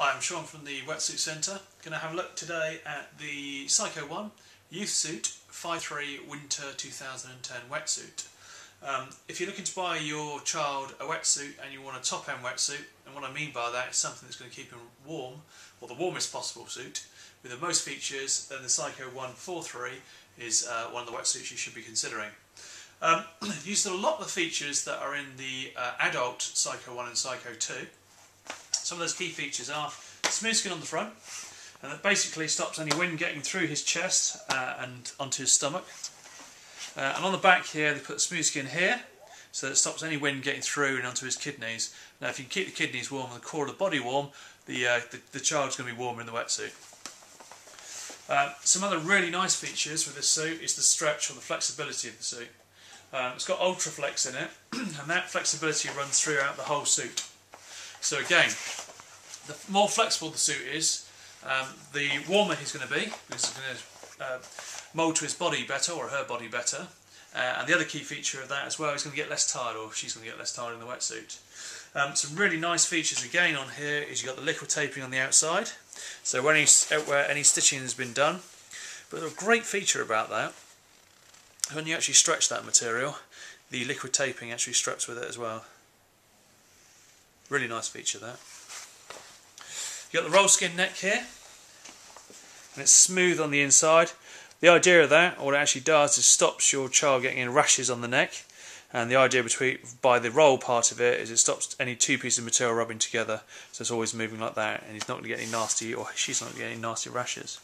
Hi, I'm Sean from the Wetsuit Centre. Going to have a look today at the Psycho 1 Youth Suit 5.3 Winter 2010 wetsuit. If you're looking to buy your child a wetsuit and you want a top-end wetsuit, and what I mean by that is something that's going to keep him warm, or the warmest possible suit, with the most features, then the Psycho 1 4.3 is one of the wetsuits you should be considering. Used a lot of the features that are in the adult Psycho 1 and Psycho 2. Some of those key features are smooth skin on the front, and that basically stops any wind getting through his chest and onto his stomach. And on the back here they put smooth skin here, so that it stops any wind getting through and onto his kidneys. Now if you can keep the kidneys warm and the core of the body warm, the child's going to be warmer in the wetsuit. Some other really nice features with this suit is the stretch or the flexibility of the suit. It's got Ultra Flex in it, and that flexibility runs throughout the whole suit. So again, the more flexible the suit is, the warmer he's going to be, because it's going to mould to his body better, or her body better. And the other key feature of that as well is going to get less tired, or she's going to get less tired in the wetsuit. Some really nice features again on here is you've got the liquid taping on the outside, so where any stitching has been done. But a great feature about that, when you actually stretch that material, the liquid taping actually straps with it as well. Really nice feature that. You've got the roll skin neck here, and it's smooth on the inside. The idea of that, what it actually does, is stops your child getting any rashes on the neck. And the idea by the roll part of it is it stops any two pieces of material rubbing together, so it's always moving like that, and he's not going to get any nasty, or she's not going to get any nasty rashes.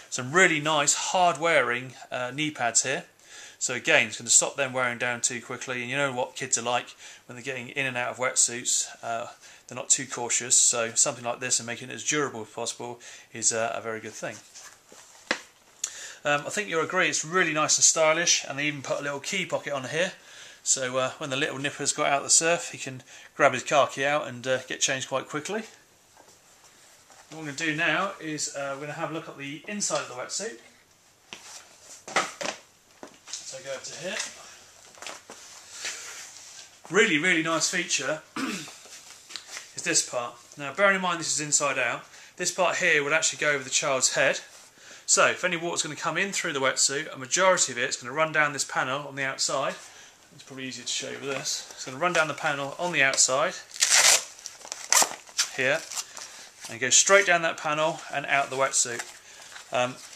Some really nice hard wearing knee pads here. So again, it's going to stop them wearing down too quickly, and you know what kids are like when they're getting in and out of wetsuits. They're not too cautious, so something like this and making it as durable as possible is a very good thing. I think you'll agree it's really nice and stylish, and they even put a little key pocket on here, so when the little nipper's got out of the surf, he can grab his car key out and get changed quite quickly. What I'm going to do now is we're going to have a look at the inside of the wetsuit. So go over to here. Really, really nice feature is this part. Now bearing in mind this is inside out, this part here will actually go over the child's head. So if any water's going to come in through the wetsuit, a majority of it's going to run down this panel on the outside. It's probably easier to show you with this. It's going to run down the panel on the outside here and go straight down that panel and out the wetsuit.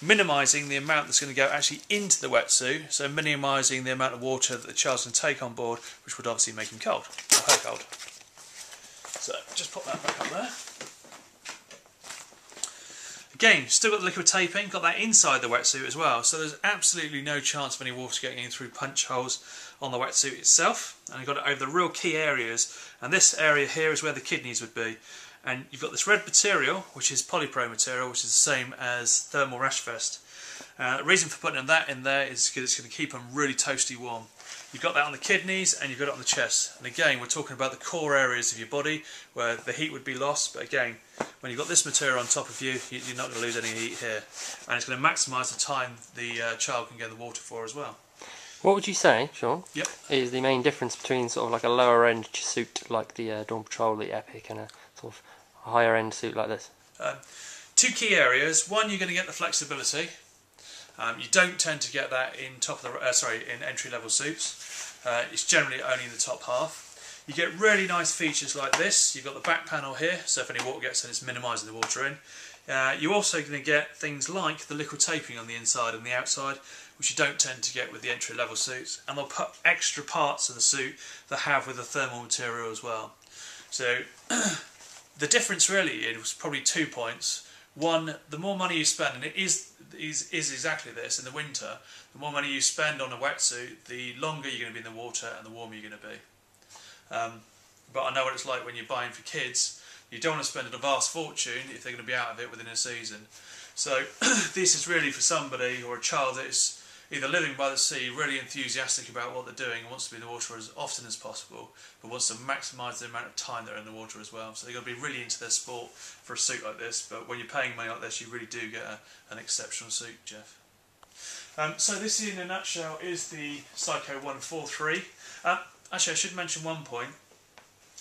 Minimising the amount that's going to go actually into the wetsuit, so minimising the amount of water that the child's going to take on board, which would obviously make him cold, or her cold. So just pop that back up there. Again, still got the liquid taping, got that inside the wetsuit as well, so there's absolutely no chance of any water getting in through punch holes on the wetsuit itself. And I've got it over the real key areas, and this area here is where the kidneys would be. And you've got this red material, which is polypro material, which is the same as thermal rash vest. The reason for putting that in there is because it's going to keep them really toasty warm. You've got that on the kidneys and you've got it on the chest. And again, we're talking about the core areas of your body where the heat would be lost. But again, when you've got this material on top of you, you're not going to lose any heat here. And it's going to maximise the time the child can get in the water for as well. What would you say, Sean, Yep. is the main difference between sort of like a lower end suit like the Dawn Patrol, the Epic, and a sort of higher end suit like this? Two key areas. One, you're going to get the flexibility. You don't tend to get that in in entry-level suits. It's generally only in the top half. You get really nice features like this. You've got the back panel here, so if any water gets in, it's minimising the water in. You're also going to get things like the liquid taping on the inside and the outside, which you don't tend to get with the entry-level suits. And they'll put extra parts of the suit that have with the thermal material as well. So the difference really is probably 2 points. One, the more money you spend, and it is exactly this in the winter, the more money you spend on a wetsuit, the longer you're going to be in the water and the warmer you're going to be. But I know what it's like when you're buying for kids. You don't want to spend a vast fortune if they're going to be out of it within a season. So this is really for somebody or a child that is either living by the sea, really enthusiastic about what they're doing, and wants to be in the water as often as possible, but wants to maximise the amount of time they're in the water as well. So they've got to be really into their sport for a suit like this, but when you're paying money like this, you really do get an exceptional suit, Jeff. So this in a nutshell is the Psycho 1 4.3. Actually, I should mention one point.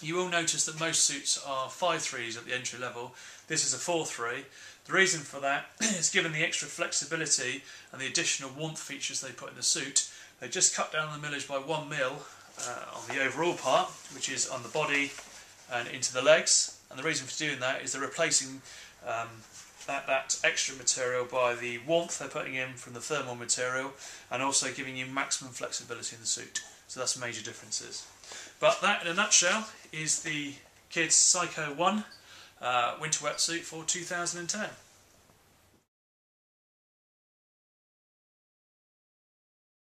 You will notice that most suits are 5.3s at the entry level. This is a 4.3. The reason for that is given the extra flexibility and the additional warmth features they put in the suit, they just cut down the millage by 1 mil on the overall part, which is on the body and into the legs. And the reason for doing that is they're replacing that extra material by the warmth they're putting in from the thermal material, and also giving you maximum flexibility in the suit. So that's major differences. But that, in a nutshell, is the Kids Psycho 1 winter wetsuit for 2010.